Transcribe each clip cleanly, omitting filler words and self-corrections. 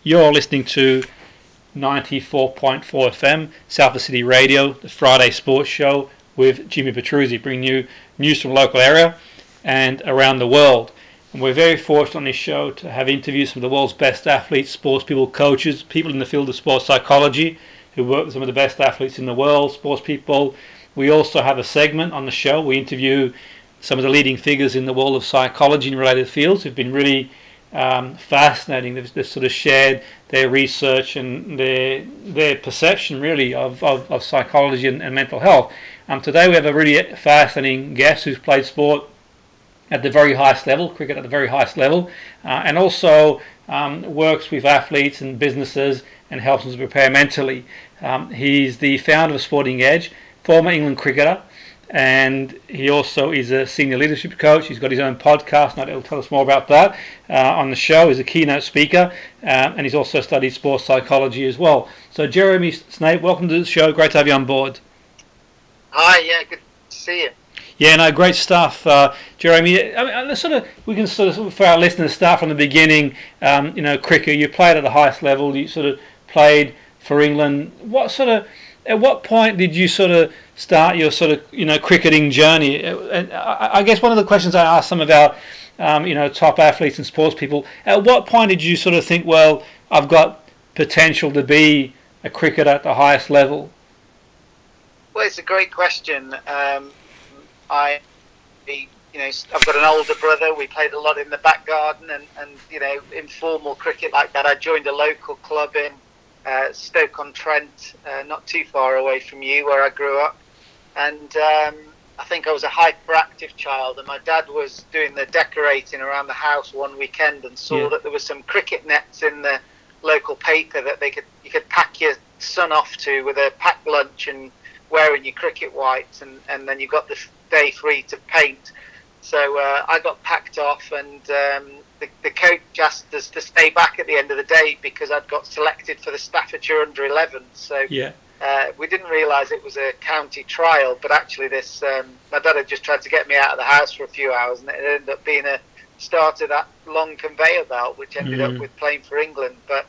You're listening to 94.4 FM, Salford City Radio, the Friday Sports Show with Jimmy Petruzzi, bringing you news from the local area and around the world. And we're very fortunate on this show to have interviews from the world's best athletes, sports people, coaches, people in the field of sports psychology who work with some of the best athletes in the world, sports people. We also have a segment on the show. We interview some of the leading figures in the world of psychology and related fields who've been really fascinating. They've sort of shared their research and their perception really of psychology and mental health. Today we have a really fascinating guest who's played sport at the very highest level, cricket at the very highest level, and also works with athletes and businesses and helps them to prepare mentally. He's the founder of Sporting Edge, former England cricketer, and he also is a senior leadership coach. He's got his own podcast, and he'll tell us more about that on the show. He's a keynote speaker, and he's also studied sports psychology as well. So Jeremy Snape, welcome to the show. Great to have you on board. Hi, yeah, good to see you. Yeah, no, great stuff, Jeremy. We can sort of, for our listeners, start from the beginning. Cricket. You played at the highest level. You sort of played for England. At what point did you sort of start your sort of cricketing journey? And I guess one of the questions I ask some of our top athletes and sports people: at what point did you sort of think, well, I've got potential to be a cricketer at the highest level? Well, it's a great question. I've got an older brother. We played a lot in the back garden and informal cricket like that. I joined a local club in Stoke-on-Trent, not too far away from you, where I grew up. And I think I was a hyperactive child, and my dad was doing the decorating around the house one weekend and saw that there was some cricket nets in the local paper that you could pack your son off to with a packed lunch and wearing your cricket whites, and then you got the day free to paint. So I got packed off, and the coach asked us to stay back at the end of the day because I'd got selected for the Staffordshire under 11. So we didn't realise it was a county trial, but actually my dad had just tried to get me out of the house for a few hours, and it ended up being a start of that long conveyor belt, which ended up with playing for England. But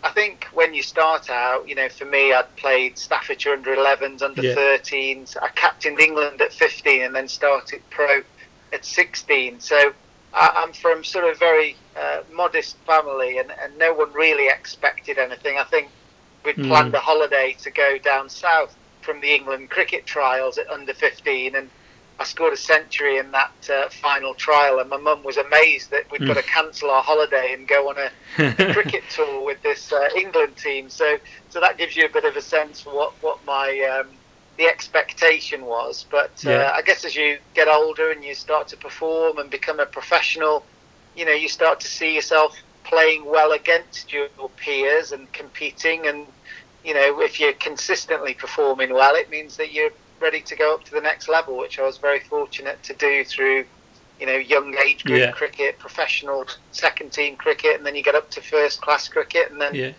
I think when you start out, for me, I'd played Staffordshire under 11s, under 13s. I captained England at 15 and then started pro at 16. So I'm from sort of very modest family, and no one really expected anything. I think we'd planned a holiday to go down south from the England cricket trials at under 15, and I scored a century in that final trial, and my mum was amazed that we'd got to cancel our holiday and go on a cricket tour with this England team. So that gives you a bit of a sense for what my the expectation was. But I guess as you get older and you start to perform and become a professional, you start to see yourself playing well against your peers and competing. And if you're consistently performing well, it means that you're ready to go up to the next level, which I was very fortunate to do through young age group cricket, professional second team cricket, and then you get up to first class cricket, and then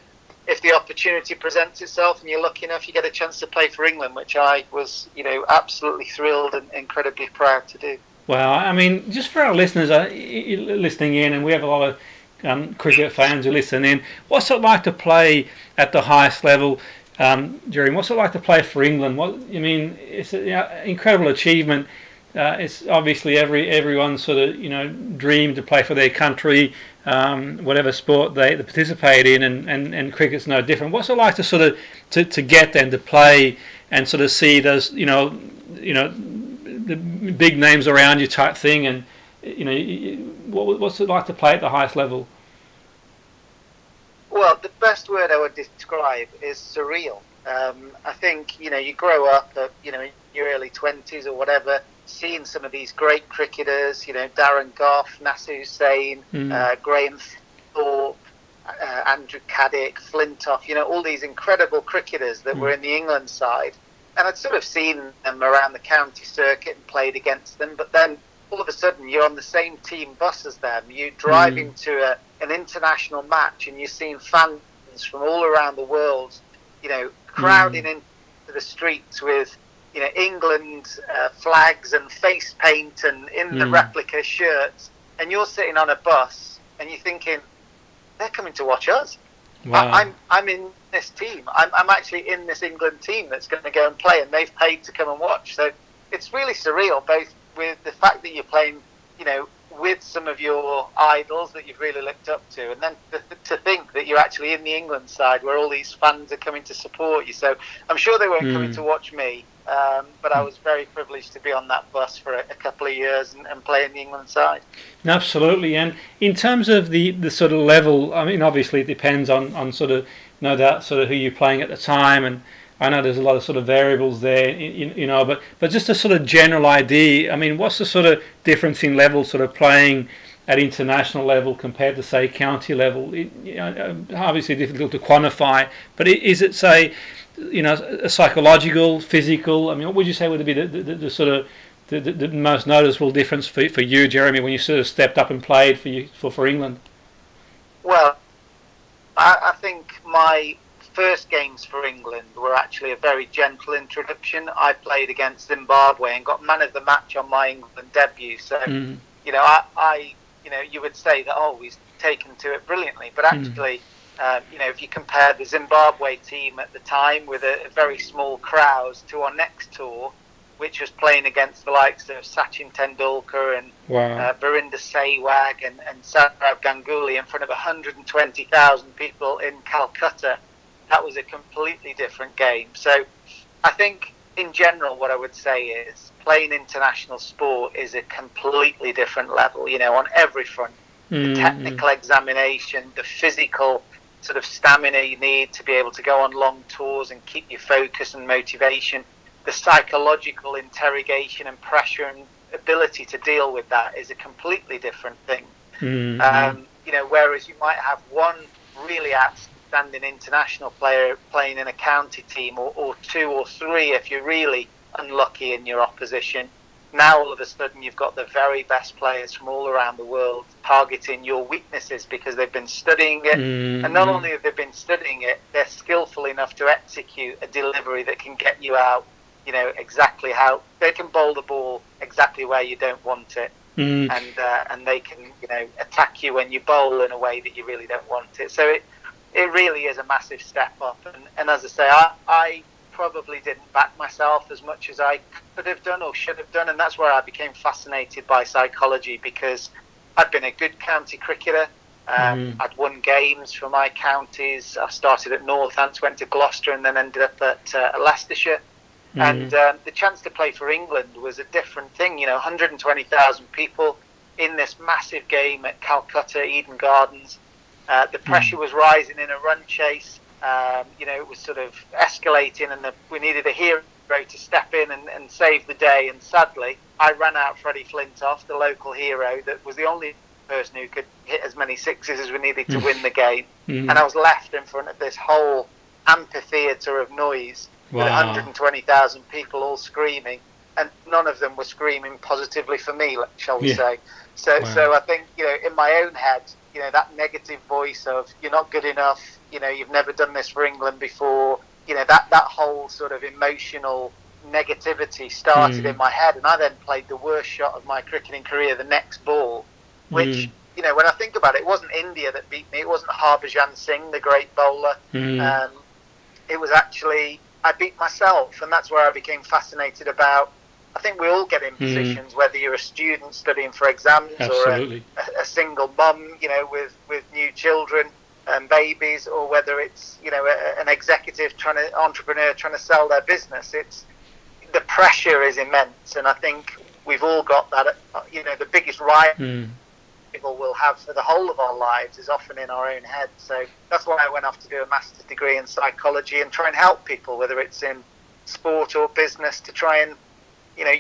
if the opportunity presents itself and you're lucky enough, you get a chance to play for England, which I was absolutely thrilled and incredibly proud to do. Well, I mean, just for our listeners listening in, and we have a lot of cricket fans who listen in, what's it like to play at the highest level? Jeremy, what's it like to play for England? It's an incredible achievement. It's obviously everyone sort of dream to play for their country, whatever sport they participate in, and cricket's no different. What's it like to sort of to get them to play and sort of see those the big names around you type thing, and what's it like to play at the highest level? Well, the best word I would describe is surreal. I think, you grow up at, in your early 20s or whatever, seeing some of these great cricketers, Darren Gough, Nasser Hussain, Graham Thorpe, Andrew Caddick, Flintoff, all these incredible cricketers that were in the England side. And I'd sort of seen them around the county circuit and played against them, but then all of a sudden you're on the same team bus as them. You drive into an international match and you're seeing fans from all around the world, crowding into the streets with, England flags and face paint and in the replica shirts. And you're sitting on a bus and you're thinking, they're coming to watch us. Wow. I'm in this team. I'm actually in this England team that's going to go and play, and they've paid to come and watch. So it's really surreal, both with the fact that you're playing, with some of your idols that you've really looked up to, and then to think that you're actually in the England side where all these fans are coming to support you. So I'm sure they weren't coming to watch me, but I was very privileged to be on that bus for a couple of years and play in the England side. Absolutely. And in terms of the sort of level, I mean, obviously it depends on sort of, no doubt, sort of who you're playing at the time, and I know there's a lot of sort of variables there, but just a sort of general idea. I mean, what's the sort of difference in level, sort of playing at international level compared to, say, county level? Obviously difficult to quantify, but is it, say, a psychological, physical? I mean, what would you say would be the sort of the most noticeable difference for you, Jeremy, when you sort of stepped up and played for England? Well, I think my first games for England were actually a very gentle introduction. I played against Zimbabwe and got man of the match on my England debut. So, you would say that, he's taken to it brilliantly. But actually, if you compare the Zimbabwe team at the time with a very small crowd to our next tour, which was playing against the likes of Sachin Tendulkar and Virender Sehwag and Sourav Ganguly in front of 120,000 people in Calcutta, that was a completely different game. So I think in general what I would say is playing international sport is a completely different level, on every front. The technical examination, the physical sort of stamina you need to be able to go on long tours and keep your focus and motivation, the psychological interrogation and pressure and ability to deal with that is a completely different thing. Whereas you might have one really outstanding international player playing in a county team, or two or three if you're really unlucky in your opposition. Now all of a sudden you've got the very best players from all around the world targeting your weaknesses because they've been studying it, and not only have they been studying it, they're skillful enough to execute a delivery that can get you out, exactly how they can bowl the ball exactly where you don't want it, and they can attack you when you bowl in a way that you really don't want it. So it really is a massive step up, and as I say, I probably didn't back myself as much as I could have done or should have done, and that's where I became fascinated by psychology, because I'd been a good county cricketer. I'd won games for my counties. I started at Northants, went to Gloucester, and then ended up at Leicestershire. And the chance to play for England was a different thing. 120,000 people in this massive game at Calcutta, Eden Gardens. The pressure was rising in a run chase. It was sort of escalating, and we needed a hero to step in and save the day. And sadly, I ran out Freddie Flintoff, the local hero, that was the only person who could hit as many sixes as we needed to win the game. And I was left in front of this whole amphitheatre of noise with 120,000 people all screaming, and none of them were screaming positively for me, shall we say. So I think, in my own head, that negative voice of you're not good enough, you've never done this for England before, that whole sort of emotional negativity started in my head, and I then played the worst shot of my cricketing career the next ball, which, when I think about it, it wasn't India that beat me, it wasn't Harbhajan Singh, the great bowler, it was actually, I beat myself, and that's where I became fascinated about. I think we all get in positions, whether you're a student studying for exams, Absolutely. or a single mum, with new children and babies, or whether it's, an executive entrepreneur trying to sell their business. The pressure is immense, and I think we've all got that. The biggest rival we'll have for the whole of our lives is often in our own head. So that's why I went off to do a master's degree in psychology and try and help people, whether it's in sport or business, to try and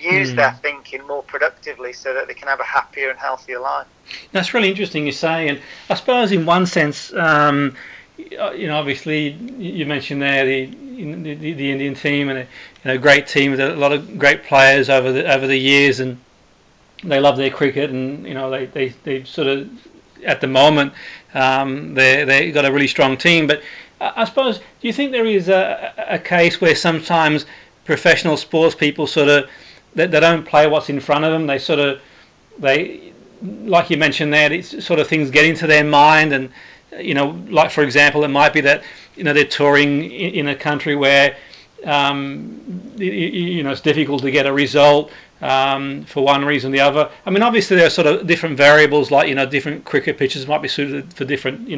use their thinking more productively so that they can have a happier and healthier life. That's really interesting you say, and I suppose in one sense, obviously you mentioned there the Indian team, and a great team with a lot of great players over the years, and they love their cricket, and they sort of at the moment they got a really strong team. But I suppose, do you think there is a case where sometimes professional sports people they don't play what's in front of them? They like you mentioned there, it's sort of things get into their mind, and like for example, it might be that they're touring in a country where it's difficult to get a result for one reason or the other. I mean, obviously there are sort of different variables, like different cricket pitches might be suited for different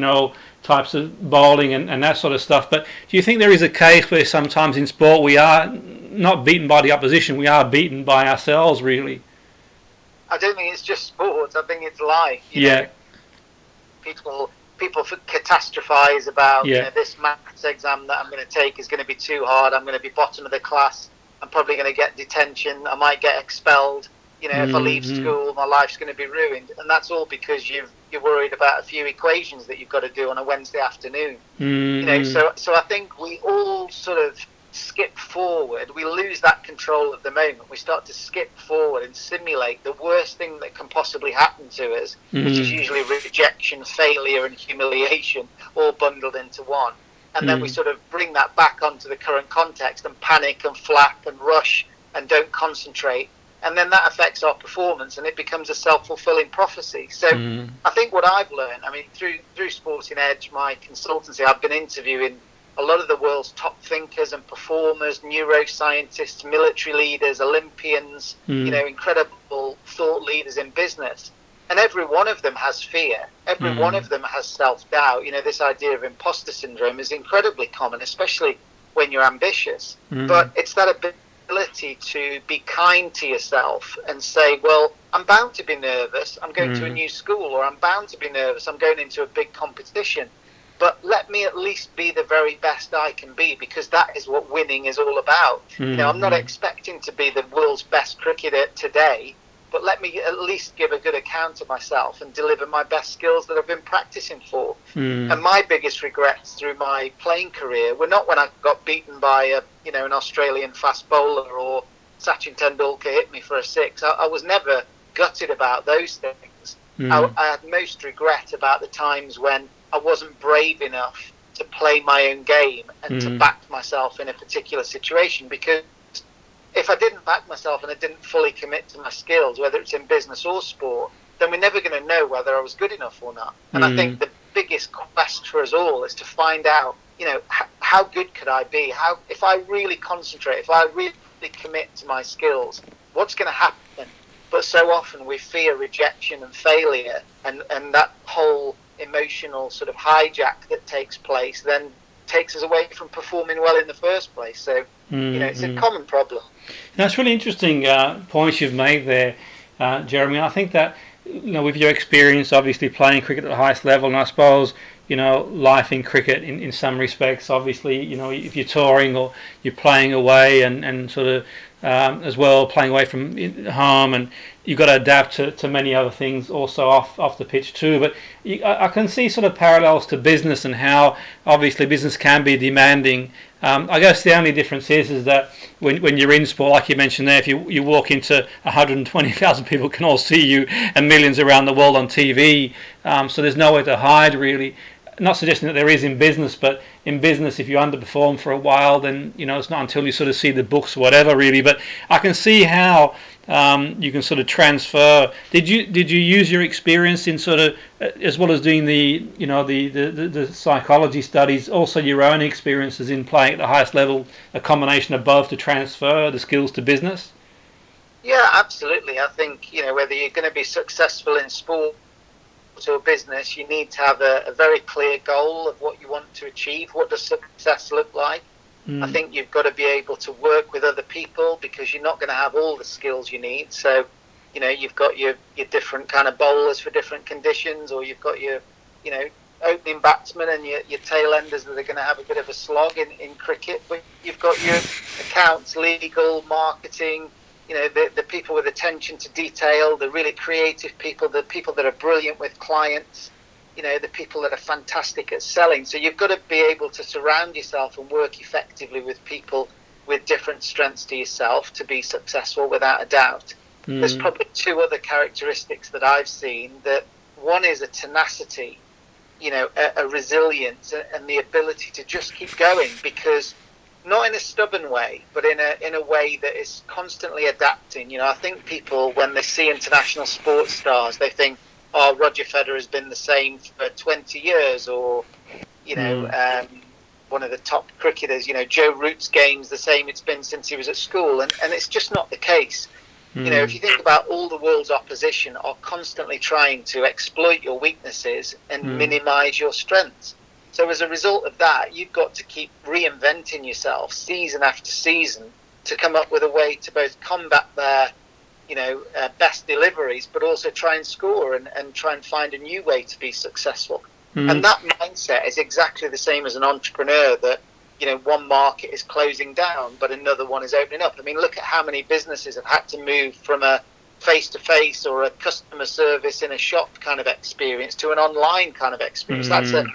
types of bowling and that sort of stuff. But do you think there is a case where sometimes in sport we are not beaten by the opposition, we are beaten by ourselves, really? I don't think it's just sport. I think it's life. People catastrophize about this maths exam that I'm going to take is going to be too hard. I'm going to be bottom of the class. I'm probably going to get detention. I might get expelled. If I leave school, my life's going to be ruined. And that's all because you're worried about a few equations that you've got to do on a Wednesday afternoon. So I think we all sort of skip forward. We lose that control of the moment. We start to skip forward and simulate the worst thing that can possibly happen to us, which is usually rejection, failure and humiliation all bundled into one. And then we sort of bring that back onto the current context and panic and flap and rush and don't concentrate. And then that affects our performance and it becomes a self-fulfilling prophecy. So I think what I've learned, I mean, through Sporting Edge, my consultancy, I've been interviewing a lot of the world's top thinkers and performers, neuroscientists, military leaders, Olympians, incredible thought leaders in business. And every one of them has fear. Every one of them has self-doubt. This idea of imposter syndrome is incredibly common, especially when you're ambitious. But it's that ability to be kind to yourself and say, well, I'm bound to be nervous. I'm going to a new school, or I'm bound to be nervous. I'm going into a big competition. But let me at least be the very best I can be, because that is what winning is all about. I'm not expecting to be the world's best cricketer today, but let me at least give a good account of myself and deliver my best skills that I've been practicing for. And my biggest regrets through my playing career were not when I got beaten by an Australian fast bowler or Sachin Tendulkar hit me for a six. I was never gutted about those things. I had most regret about the times when I wasn't brave enough to play my own game and to back myself in a particular situation, because if I didn't back myself and I didn't fully commit to my skills, whether it's in business or sport, then we're never going to know whether I was good enough or not. And I think the biggest quest for us all is to find out, how good could I be? If I really concentrate, if I really commit to my skills, what's going to happen? But so often we fear rejection and failure, and that whole emotional sort of hijack that takes place then takes us away from performing well in the first place. So it's a common problem. That's really interesting points you've made there, Jeremy. I think that with your experience obviously playing cricket at the highest level, and I suppose life in cricket in some respects, obviously if you're touring or you're playing away and sort of as well playing away from home, and you've got to adapt to many other things also off the pitch too. But I can see sort of parallels to business and how obviously business can be demanding. I guess the only difference is that when you're in sport, like you mentioned there, if you walk into 120,000 people can all see you, and millions around the world on TV, so there's nowhere to hide really. Not suggesting that there is in business, but in business, if you underperform for a while, then it's not until you sort of see the books or whatever really. But I can see how you can sort of transfer. Did you use your experience in sort of, as well as doing the psychology studies, also your own experiences in playing at the highest level, a combination of both to transfer the skills to business? Yeah, absolutely. I think whether you're going to be successful in sport or business, you need to have a very clear goal of what you want to achieve. What does success look like? I think you've got to be able to work with other people, because you're not going to have all the skills you need. So you've got your different kind of bowlers for different conditions, or you've got your opening batsmen and your tail enders that are going to have a bit of a slog in cricket. But you've got your accounts, legal, marketing, the people with attention to detail, the really creative people, the people that are brilliant with clients, the people that are fantastic at selling. So you've got to be able to surround yourself and work effectively with people with different strengths to yourself to be successful, without a doubt. There's probably two other characteristics that I've seen. That one is a tenacity, a resilience, and the ability to just keep going, because not in a stubborn way, but in a way that is constantly adapting. I think people, when they see international sports stars, they think, oh, Roger Federer has been the same for 20 years, or, you know, one of the top cricketers, you know, Joe Root's game's the same it's been since he was at school, and it's just not the case. You know, if you think about all the world's opposition are constantly trying to exploit your weaknesses and minimise your strengths. So as a result of that, you've got to keep reinventing yourself season after season to come up with a way to both combat their, you know, best deliveries, but also try and score and try and find a new way to be successful. And that mindset is exactly the same as an entrepreneur, that, you know, one market is closing down, but another one is opening up. I mean, look at how many businesses have had to move from a face-to-face or a customer service in a shop kind of experience to an online kind of experience. That's a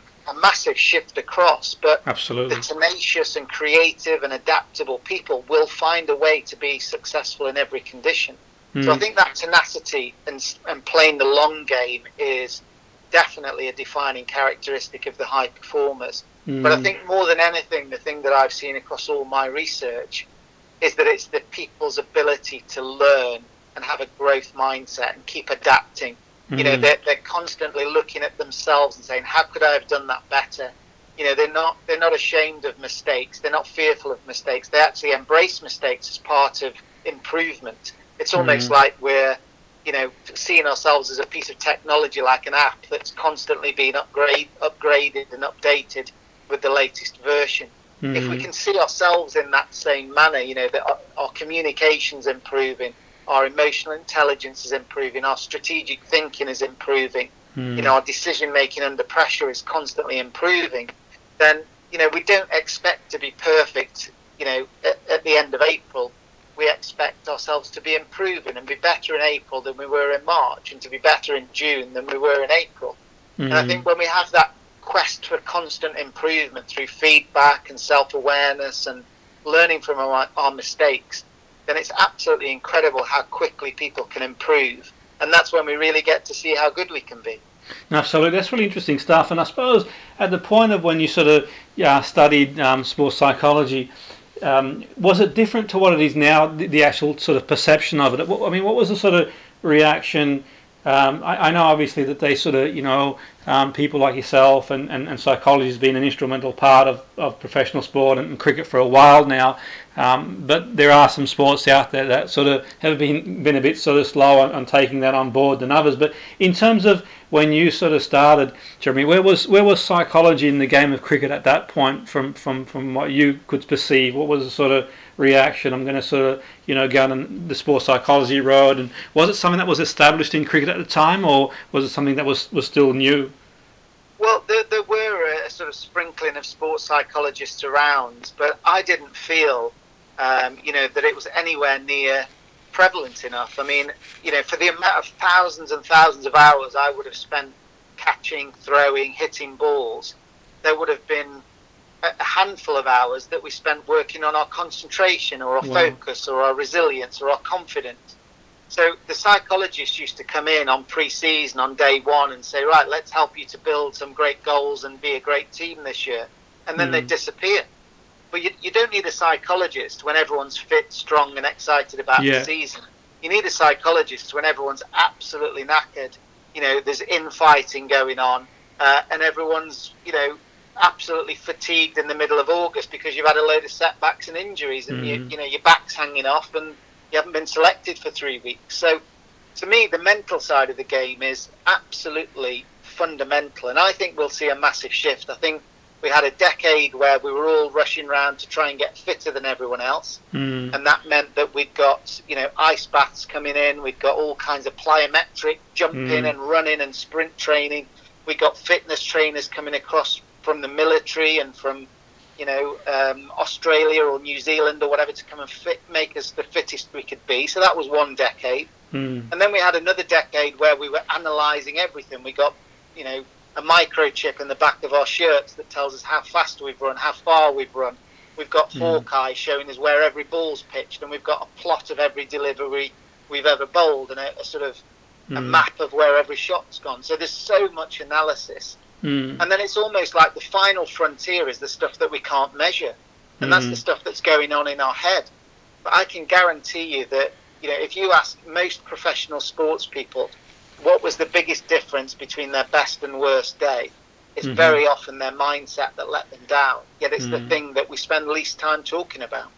massive shift across. But absolutely, the tenacious and creative and adaptable people will find a way to be successful in every condition. So I think that tenacity and playing the long game is definitely a defining characteristic of the high performers. But I think more than anything, the thing that I've seen across all my research is that it's the people's ability to learn and have a growth mindset and keep adapting. You know, they're constantly looking at themselves and saying, how could I have done that better? You know, they're not ashamed of mistakes. They're not fearful of mistakes. They actually embrace mistakes as part of improvement. It's almost like we're, you know, seeing ourselves as a piece of technology, like an app that's constantly being upgraded and updated with the latest version. If we can see ourselves in that same manner, you know, that our communication's improving, our emotional intelligence is improving, our strategic thinking is improving, you know, our decision making under pressure is constantly improving, then, you know, we don't expect to be perfect, you know, at the end of April. We expect ourselves to be improving and be better in April than we were in March, and to be better in June than we were in April. And I think when we have that quest for constant improvement through feedback and self-awareness and learning from our mistakes, then it's absolutely incredible how quickly people can improve. And that's when we really get to see how good we can be. Absolutely, that's really interesting stuff. And I suppose at the point of when you sort of studied sports psychology, was it different to what it is now, the actual sort of perception of it? I mean, what was the sort of reaction? I know obviously that they sort of, you know, people like yourself and psychology has been an instrumental part of professional sport and cricket for a while now, but there are some sports out there that sort of have been a bit sort of slow on taking that on board than others. But in terms of when you sort of started, Jeremy, where was psychology in the game of cricket at that point from what you could perceive? What was the sort of reaction? I'm going to sort of, you know, go on the sports psychology road. And was it something that was established in cricket at the time, or was it something that was still new? Well, there were a sort of sprinkling of sports psychologists around, but I didn't feel, you know, that it was anywhere near prevalent enough. I mean, you know, for the amount of thousands and thousands of hours I would have spent catching, throwing, hitting balls, there would have been a handful of hours that we spent working on our concentration or our focus or our resilience or our confidence. So the psychologists used to come in on pre-season on day one and say, right, let's help you to build some great goals and be a great team this year. And then they'd disappear. But you don't need a psychologist when everyone's fit, strong and excited about the season. You need a psychologist when everyone's absolutely knackered. You know, there's infighting going on and everyone's, you know, absolutely fatigued in the middle of August because you've had a load of setbacks and injuries and you know, your back's hanging off and you haven't been selected for 3 weeks. So to me, the mental side of the game is absolutely fundamental. And I think we'll see a massive shift. I think we had a decade where we were all rushing around to try and get fitter than everyone else. And that meant that we'd got, you know, ice baths coming in. We'd got all kinds of plyometric jumping and running and sprint training. We got fitness trainers coming across from the military and from, you know, Australia or New Zealand or whatever to come and make us the fittest we could be. So that was one decade. And then we had another decade where we were analysing everything. We got, you know, a microchip in the back of our shirts that tells us how fast we've run, how far we've run. We've got Hawkeye showing us where every ball's pitched, and we've got a plot of every delivery we've ever bowled and a sort of a map of where every shot's gone. So there's so much analysis. And then it's almost like the final frontier is the stuff that we can't measure. And that's the stuff that's going on in our head. But I can guarantee you that, you know, if you ask most professional sports people what was the biggest difference between their best and worst day? It's very often their mindset that let them down. Yet it's the thing that we spend least time talking about.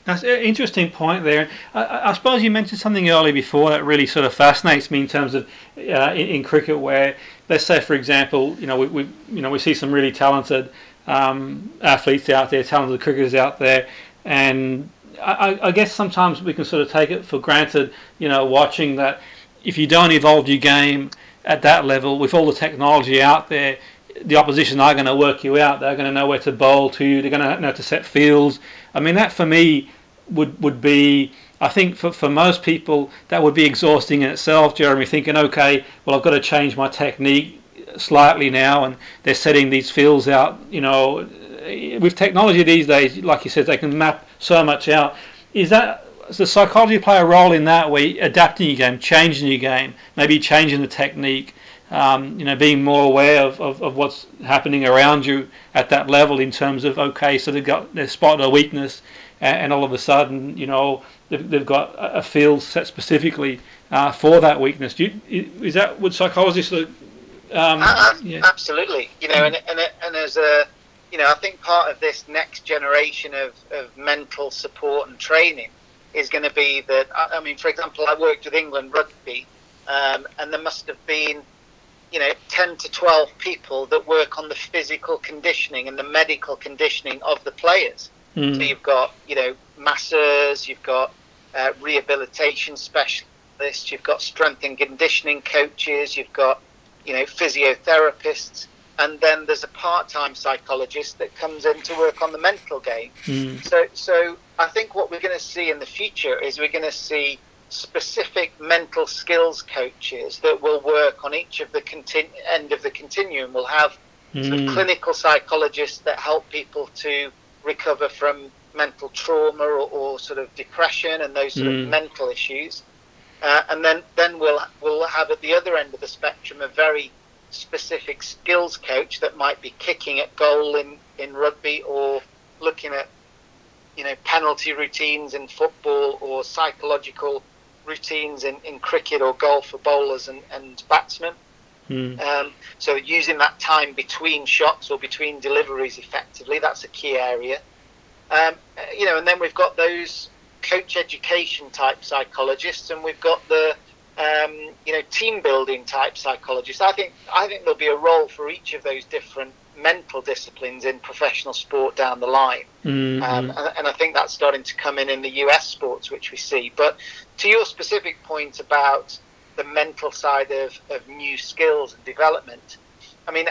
That's an interesting point there. I suppose you mentioned something earlier before that really sort of fascinates me in terms of in cricket, where let's say, for example, we see some really talented athletes out there, talented cricketers out there, and I guess sometimes we can sort of take it for granted, watching that if you don't evolve your game at that level with all the technology out there, the opposition are going to work you out. They're going to know where to bowl to you. They're going to know to set fields. I mean, that for me would be, I think for most people, that would be exhausting in itself, Jeremy, thinking, okay, well, I've got to change my technique slightly now, and they're setting these fields out. With technology these days, like you said, they can map so much out. Does the psychology play a role in that, where you're adapting your game, changing your game, maybe changing the technique, being more aware of what's happening around you at that level in terms of, okay, so they've spotted a weakness, and all of a sudden, they've got a field set specifically for that weakness. Would psychologists sort of, absolutely, and as a, I think part of this next generation of mental support and training is going to be that, I mean, for example, I worked with England rugby, and there must have been 10 to 12 people that work on the physical conditioning and the medical conditioning of the players. So you've got, masseurs, you've got rehabilitation specialists, you've got strength and conditioning coaches, you've got, physiotherapists, and then there's a part-time psychologist that comes in to work on the mental game. So I think what we're going to see in the future is we're going to see specific mental skills coaches that will work on each of the end of the continuum. We'll have sort of clinical psychologists that help people to recover from mental trauma or sort of depression and those sort of mental issues, and then we'll have at the other end of the spectrum a very specific skills coach that might be kicking at goal in rugby, or looking at penalty routines in football, or psychological routines in cricket or golf for bowlers and batsmen. So using that time between shots or between deliveries effectively, that's a key area. And then we've got those coach education type psychologists, and we've got the team building type psychologists. I think there'll be a role for each of those different mental disciplines in professional sport down the line. And I think that's starting to come in the US sports, which we see. But to your specific point about the mental side of new skills and development, I mean,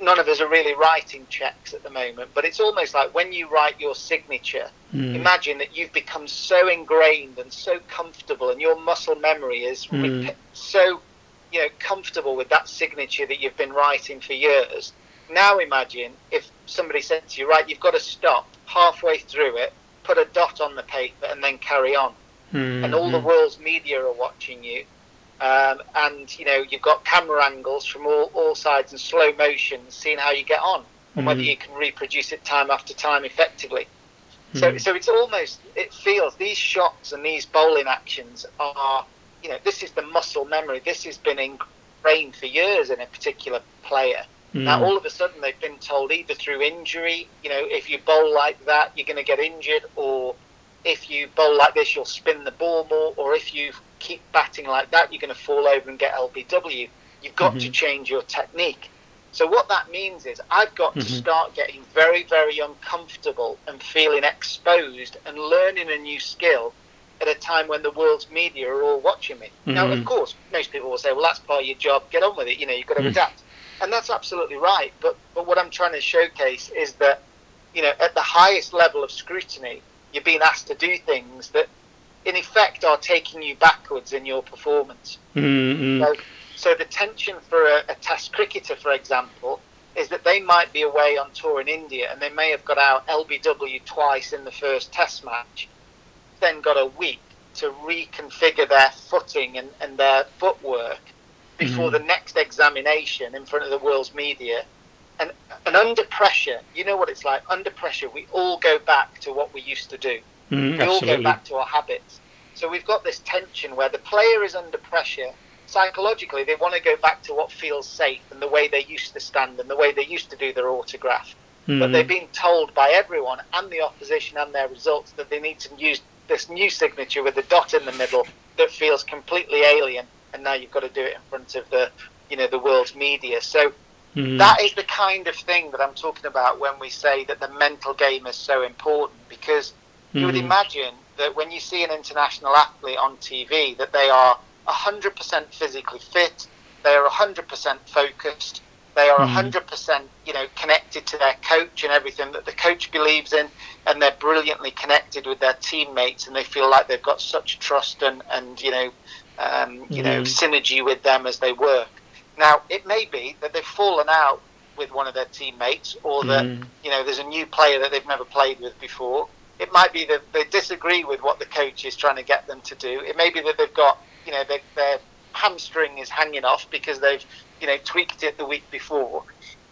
none of us are really writing checks at the moment, but it's almost like when you write your signature, imagine that you've become so ingrained and so comfortable, and your muscle memory is so comfortable with that signature that you've been writing for years. Now imagine if somebody said to you, right, you've got to stop halfway through it, put a dot on the paper, and then carry on. And all the world's media are watching you. And you've got camera angles from all sides and slow motion, seeing how you get on and whether you can reproduce it time after time effectively. So it feels these shots and these bowling actions are, this is the muscle memory. This has been ingrained for years in a particular player. Now all of a sudden they've been told, either through injury, if you bowl like that you're going to get injured, or if you bowl like this you'll spin the ball more, or if you keep batting like that you're going to fall over and get LBW. You've got to change your technique. So what that means is I've got to start getting very, very uncomfortable and feeling exposed and learning a new skill at a time when the world's media are all watching me. Now, of course, most people will say, well, that's part of your job, get on with it, you've got to adapt. And that's absolutely right. But what I'm trying to showcase is that, at the highest level of scrutiny, you're being asked to do things that in effect are taking you backwards in your performance. So the tension for a test cricketer, for example, is that they might be away on tour in India and they may have got out LBW twice in the first test match, then got a week to reconfigure their footing and their footwork before the next examination in front of the world's media. And under pressure, you know what it's like. Under pressure, we all go back to what we used to do. We all go back to our habits. So we've got this tension where the player is under pressure psychologically, they want to go back to what feels safe and the way they used to stand and the way they used to do their autograph. But they've been told by everyone and the opposition and their results that they need to use this new signature with the dot in the middle that feels completely alien, and now you've got to do it in front of the world's media. So that is the kind of thing that I'm talking about when we say that the mental game is so important, because you would imagine that when you see an international athlete on TV, that they are 100% physically fit, they are 100% focused, they are 100%, connected to their coach and everything that the coach believes in, and they're brilliantly connected with their teammates, and they feel like they've got such trust and synergy with them as they work. Now, it may be that they've fallen out with one of their teammates, or that there's a new player that they've never played with before. It might be that they disagree with what the coach is trying to get them to do. It may be that they've got, their hamstring is hanging off because they've, tweaked it the week before.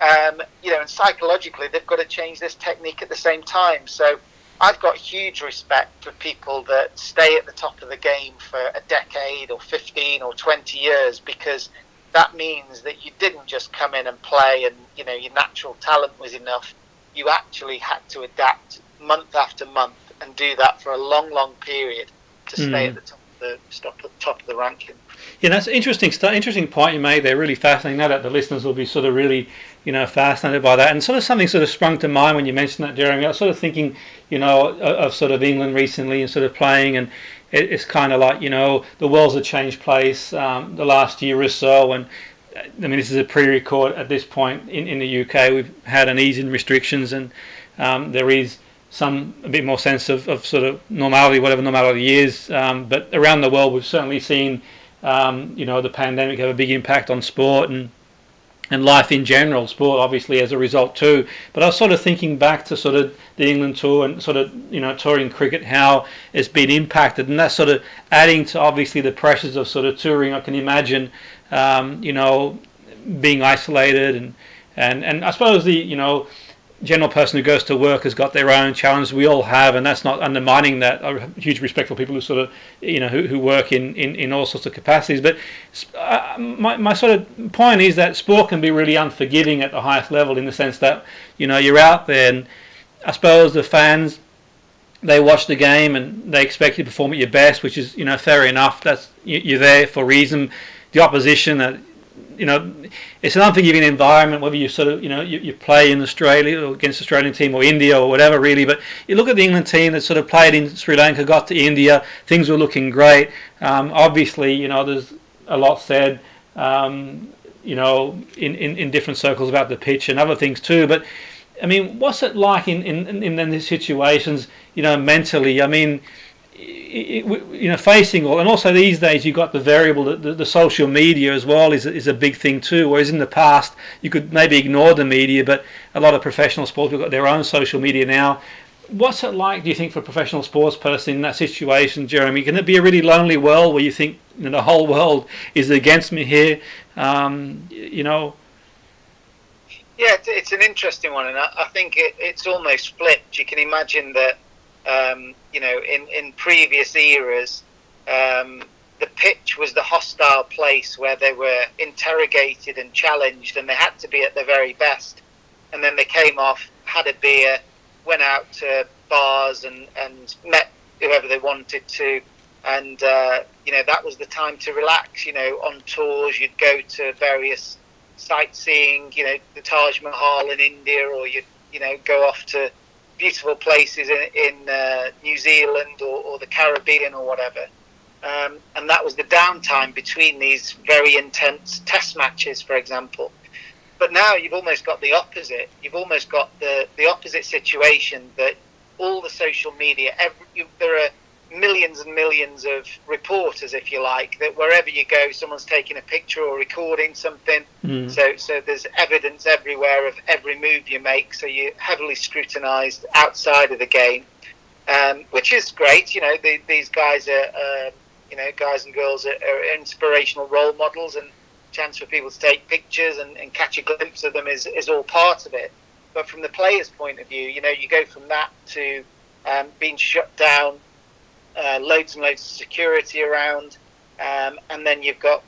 And psychologically, they've got to change this technique at the same time. So I've got huge respect for people that stay at the top of the game for a decade or 15 or 20 years, because that means that you didn't just come in and play and, your natural talent was enough. You actually had to adapt month after month and do that for a long, long period to stay at the top of the ranking. Yeah, that's interesting point you made there. Really fascinating. Now that the listeners will be sort of really, fascinated by that. And sort of something sort of sprung to mind when you mentioned that, Jeremy. I was sort of thinking, of sort of England recently and sort of playing, and it's kind of like, the world's a changed place the last year or so. And I mean, this is a pre-record at this point in the UK. We've had an ease in restrictions, and there is a bit more sense of sort of normality, whatever normality is. But around the world, we've certainly seen, the pandemic have a big impact on sport and life in general. Sport, obviously, as a result too. But I was sort of thinking back to sort of the England tour and sort of, touring cricket, how it's been impacted. And that's sort of adding to, obviously, the pressures of sort of touring. I can imagine, being isolated and I suppose the, general person who goes to work has got their own challenges. We all have, and that's not undermining that. I have huge respect for people who sort of, who work in all sorts of capacities. But my sort of point is that sport can be really unforgiving at the highest level, in the sense that, you're out there, and I suppose the fans, they watch the game and they expect you to perform at your best, which is, fair enough. That's you're there for a reason. The opposition, it's an unforgiving environment, whether you sort of, you play in Australia or against the Australian team or India or whatever, really. But you look at the England team that sort of played in Sri Lanka, got to India, things were looking great. Obviously, there's a lot said, in different circles about the pitch and other things too. But I mean, what's it like in these situations, mentally? I mean, facing all, and also these days you've got the variable, the social media as well is a big thing too. Whereas in the past you could maybe ignore the media, but a lot of professional sports have got their own social media now. What's it like, do you think, for a professional sports person in that situation, Jeremy? Can it be a really lonely world where you think, the whole world is against me here? Yeah, it's an interesting one, and I think it's almost flipped. You can imagine that. In previous eras, the pitch was the hostile place where they were interrogated and challenged, and they had to be at their very best. And then they came off, had a beer, went out to bars and met whoever they wanted to. And, that was the time to relax. On tours, you'd go to various sightseeing, the Taj Mahal in India, or you'd, go off to beautiful places in New Zealand or the Caribbean or whatever. And that was the downtime between these very intense test matches, for example. But now you've almost got the opposite. You've almost got the opposite situation, that all the social media, there are millions and millions of reporters, if you like, that wherever you go, someone's taking a picture or recording something. So there's evidence everywhere of every move you make. So you're heavily scrutinised outside of the game, which is great. These guys are, guys and girls are inspirational role models, and chance for people to take pictures and catch a glimpse of them is all part of it. But from the player's point of view, you go from that to being shut down, loads and loads of security around, and then you've got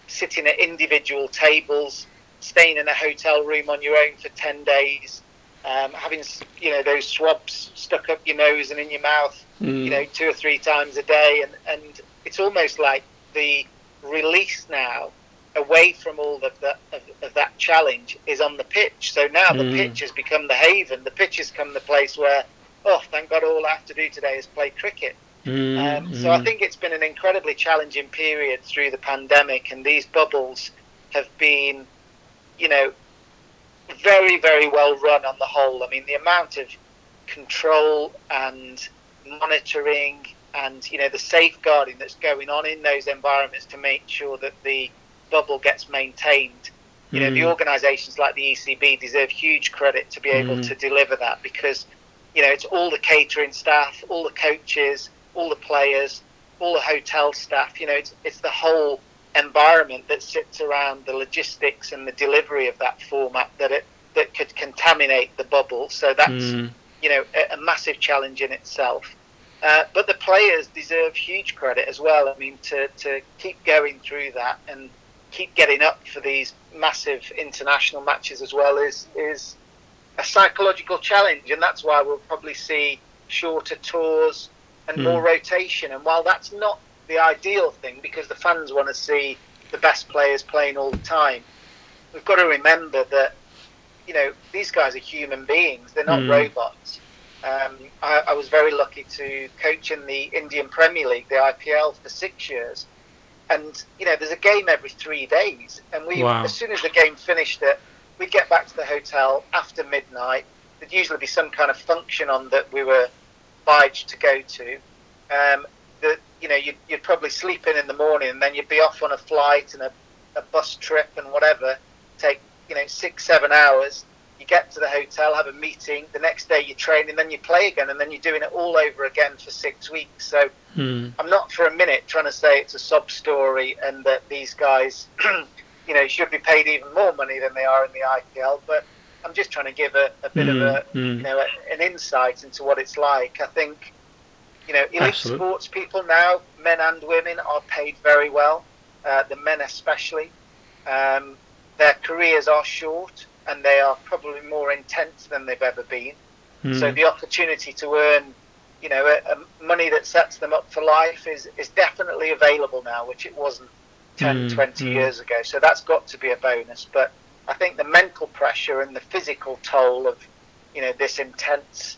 sitting at individual tables, staying in a hotel room on your own for 10 days, having those swabs stuck up your nose and in your mouth, 2 or 3 times a day, and it's almost like the release now away from all of that challenge is on the pitch. So now the pitch has become the haven. The pitch has become the place where, oh, thank God, all I have to do today is play cricket. So I think it's been an incredibly challenging period through the pandemic, and these bubbles have been, very, very well run on the whole. I mean, the amount of control and monitoring and, the safeguarding that's going on in those environments to make sure that the bubble gets maintained. The organisations like the ECB deserve huge credit to be able to deliver that, because, it's all the catering staff, all the coaches, all the players, all the hotel staff. It's the whole environment that sits around the logistics and the delivery of that format that could contaminate the bubble. So that's a massive challenge in itself. But the players deserve huge credit as well. I mean, to keep going through that and keep getting up for these massive international matches as well is a psychological challenge, and that's why we'll probably see shorter tours and more rotation. And while that's not the ideal thing, because the fans want to see the best players playing all the time, we've got to remember that these guys are human beings. They're not robots. I was very lucky to coach in the Indian Premier League, the IPL, for 6 years, and there's a game every 3 days, and as soon as the game finished, we'd get back to the hotel after midnight. There'd usually be some kind of function on that we were obliged to go to. You'd probably sleep in the morning, and then you'd be off on a flight and a bus trip and whatever, take 6-7 hours. You get to the hotel, have a meeting, the next day you train, and then you play again, and then you're doing it all over again for 6 weeks. So I'm not for a minute trying to say it's a sob story and that these guys should be paid even more money than they are in the IPL, but I'm just trying to give a bit of an insight into what it's like. I think elite sports people now, men and women, are paid very well. The men especially. Their careers are short, and they are probably more intense than they've ever been. So the opportunity to earn, money that sets them up for life is definitely available now, which it wasn't 10, 20 years ago. So that's got to be a bonus. But I think the mental pressure and the physical toll of, this intense,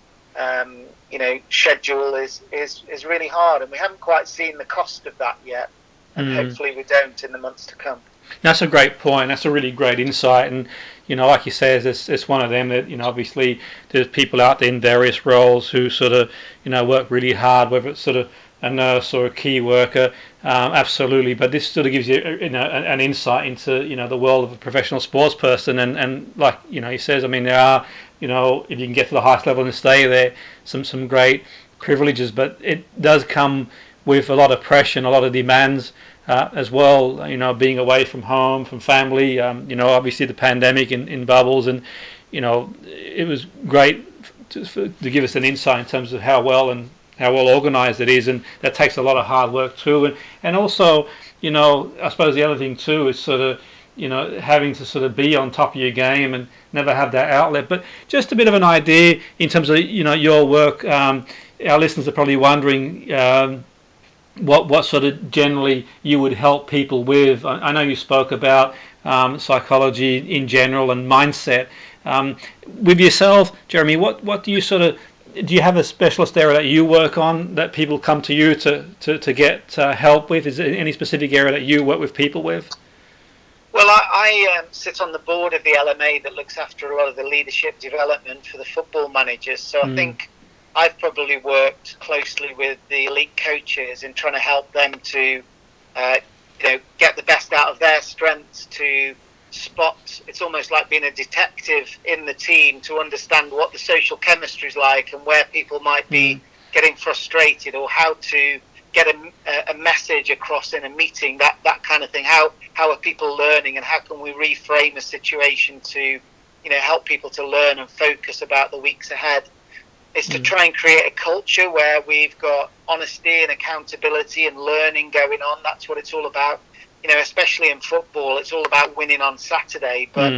schedule is really hard, and we haven't quite seen the cost of that yet, and hopefully we don't in the months to come. That's a great point. That's a really great insight, and like you say, it's one of them that obviously there's people out there in various roles who sort of work really hard, whether it's sort of a nurse or a key worker, absolutely. But this sort of gives you an insight into the world of a professional sports person, and like he says, I mean, there are if you can get to the highest level and stay there, some great privileges, but it does come with a lot of pressure and a lot of demands. As well, being away from home, from family, obviously the pandemic in bubbles, and it was great to give us an insight in terms of how well organised it is, and that takes a lot of hard work too, and also I suppose the other thing too is sort of having to sort of be on top of your game and never have that outlet. But just a bit of an idea in terms of your work. Our listeners are probably wondering. What sort of generally you would help people with? I know you spoke about psychology in general and mindset. With yourself, Jeremy, what do you do you have a specialist area that you work on that people come to you to get help with? Is there any specific area that you work with people with? Well, I sit on the board of the LMA that looks after a lot of the leadership development for the football managers. So I think I've probably worked closely with the elite coaches in trying to help them to, get the best out of their strengths, to spot. It's almost like being a detective in the team to understand what the social chemistry is like and where people might be getting frustrated, or how to get a message across in a meeting, that kind of thing. How are people learning, and how can we reframe a situation to, help people to learn and focus about the weeks ahead. It's to try and create a culture where we've got honesty and accountability and learning going on. That's what it's all about. especially in football, it's all about winning on Saturday, but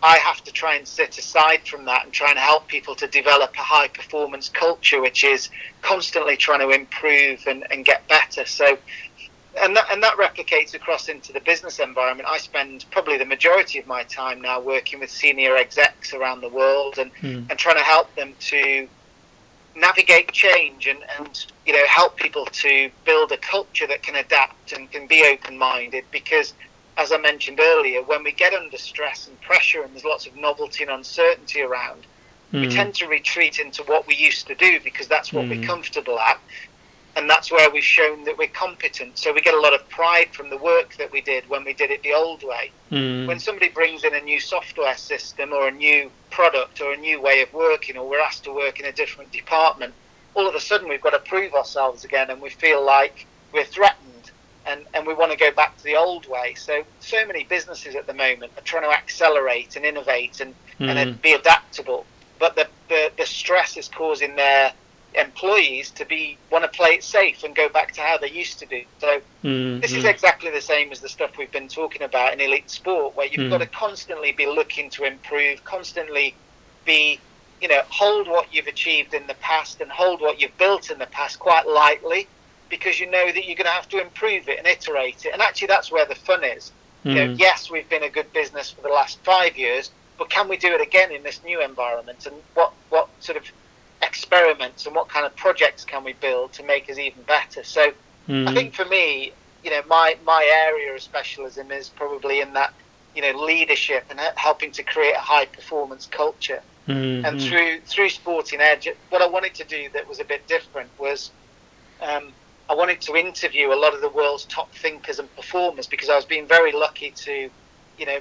I have to try and sit aside from that and try and help people to develop a high performance culture, which is constantly trying to improve and get better. So, and that replicates across into the business environment. I spend probably the majority of my time now working with senior execs around the world and trying to help them to navigate change and help people to build a culture that can adapt and can be open-minded, because as I mentioned earlier, when we get under stress and pressure and there's lots of novelty and uncertainty around, we tend to retreat into what we used to do because that's what we're comfortable at, and that's where we've shown that we're competent. So we get a lot of pride from the work that we did when we did it the old way. When somebody brings in a new software system or a new product or a new way of working, or we're asked to work in a different department, all of a sudden we've got to prove ourselves again, and we feel like we're threatened, and we want to go back to the old way. So many businesses at the moment are trying to accelerate and innovate and be adaptable, but the stress is causing their employees to want to play it safe and go back to how they used to do. So this is exactly the same as the stuff we've been talking about in elite sport, where you've got to constantly be looking to improve, constantly be, hold what you've achieved in the past and hold what you've built in the past quite lightly, because you know that you're going to have to improve it and iterate it. And actually that's where the fun is. Yes, we've been a good business for the last 5 years, but can we do it again in this new environment? And what sort of experiments and what kind of projects can we build to make us even better? So I think for me, my area of specialism is probably in that, leadership and helping to create a high performance culture. And through Sporting Edge, what I wanted to do that was a bit different was I wanted to interview a lot of the world's top thinkers and performers, because I was being very lucky to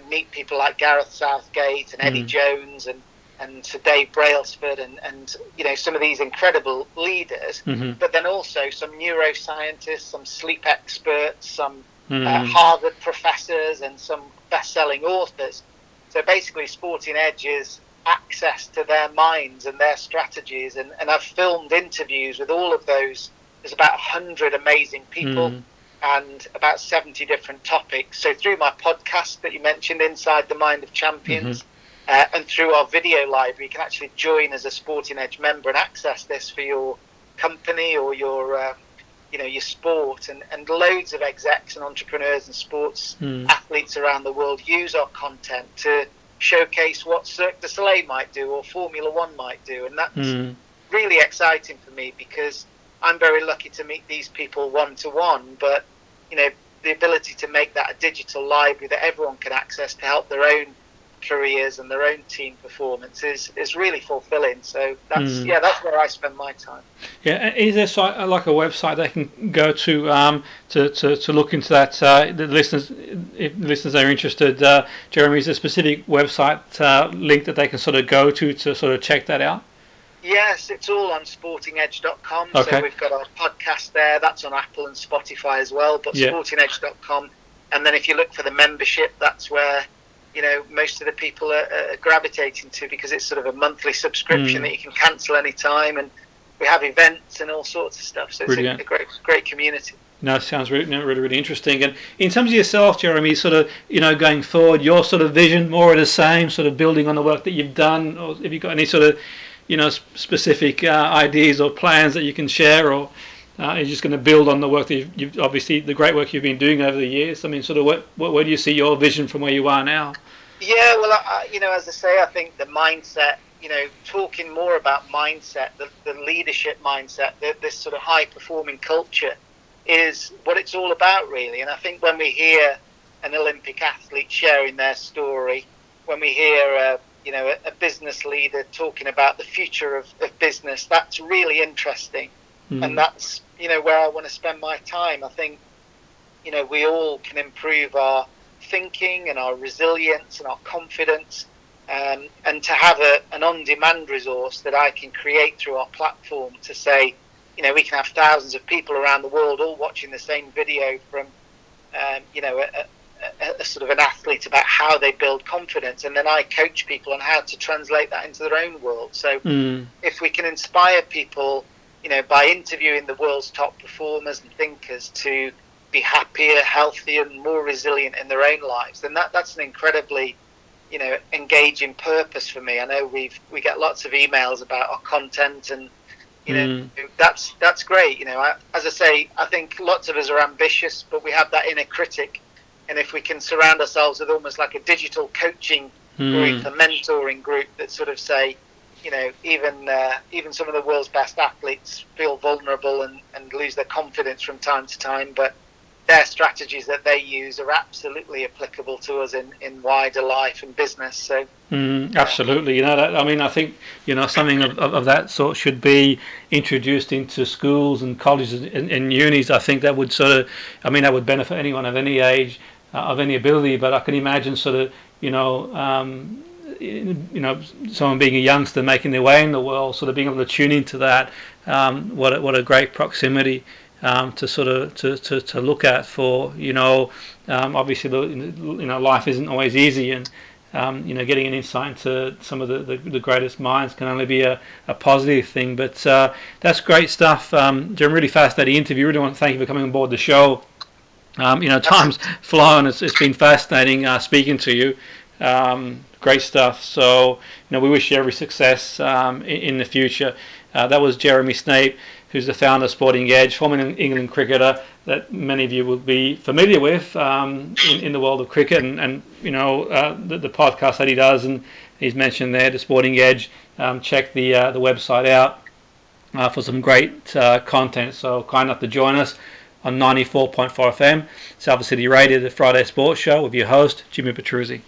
meet people like Gareth Southgate and Eddie Jones and Sir Dave Brailsford and some of these incredible leaders, but then also some neuroscientists, some sleep experts, some Harvard professors, and some best-selling authors. So basically Sporting Edge is access to their minds and their strategies, and I've filmed interviews with all of those. There's about 100 amazing people and about 70 different topics. So through my podcast that you mentioned, Inside the Mind of Champions, and through our video library, you can actually join as a Sporting Edge member and access this for your company or your sport. And loads of execs and entrepreneurs and sports athletes around the world use our content to showcase what Cirque du Soleil might do or Formula One might do. And that's really exciting for me, because I'm very lucky to meet these people one-to-one, but the ability to make that a digital library that everyone can access to help their own careers and their own team performance is really fulfilling. So that's where I spend my time. Yeah, and is there like a website they can go to look into that? The listeners, if listeners are interested, Jeremy, is there a specific website link that they can sort of go to sort of check that out? Yes, it's all on sportingedge.com. Okay. So we've got our podcast there. That's on Apple and Spotify as well, but sportingedge.com. And then if you look for the membership, that's where most of the people are gravitating to, because it's sort of a monthly subscription that you can cancel any time, and we have events and all sorts of stuff. So it's a great community. No, it sounds really interesting. And in terms of yourself, Jeremy, sort of going forward, your sort of vision, more of the same, sort of building on the work that you've done, or have you got any sort of specific ideas or plans that you can share, or are you just going to build on the work that you've obviously the great work you've been doing over the years? I mean, sort of where do you see your vision from where you are now? Yeah, well, as I say, I think the mindset, talking more about mindset, the leadership mindset, this sort of high performing culture is what it's all about, really. And I think when we hear an Olympic athlete sharing their story, when we hear a business leader talking about the future of business, that's really interesting. And that's where I want to spend my time. I think we all can improve our thinking and our resilience and our confidence, and to have an on-demand resource that I can create through our platform to say, we can have thousands of people around the world all watching the same video from a sort of an athlete about how they build confidence, and then I coach people on how to translate that into their own world. So if we can inspire people by interviewing the world's top performers and thinkers to be happier, healthier, and more resilient in their own lives, then that's an incredibly, engaging purpose for me. I know we get lots of emails about our content, and that's great. As I say, I think lots of us are ambitious, but we have that inner critic, and if we can surround ourselves with almost like a digital coaching group, a mentoring group that sort of say, even some of the world's best athletes feel vulnerable and lose their confidence from time to time, but their strategies that they use are absolutely applicable to us in wider life and business. So absolutely, I think something of that sort should be introduced into schools and colleges and unis. I think that would that would benefit anyone of any age, of any ability. But I can imagine someone being a youngster making their way in the world, sort of being able to tune into that. What a great proximity to look at for obviously life isn't always easy, and getting an insight into some of the greatest minds can only be a positive thing. But that's great stuff. Jim, really fascinating interview. Really want to thank you for coming on board the show. Time's flown. It's been fascinating speaking to you. Great stuff. So we wish you every success in the future. That was Jeremy Snape, who's the founder of Sporting Edge, former England cricketer that many of you will be familiar with in the world of cricket, and the podcast that he does, and he's mentioned there, the Sporting Edge. Check the website out for some great content. So kind enough to join us on 94.4 FM, Salford City Radio, the Friday Sports Show, with your host, Jimmy Petruzzi.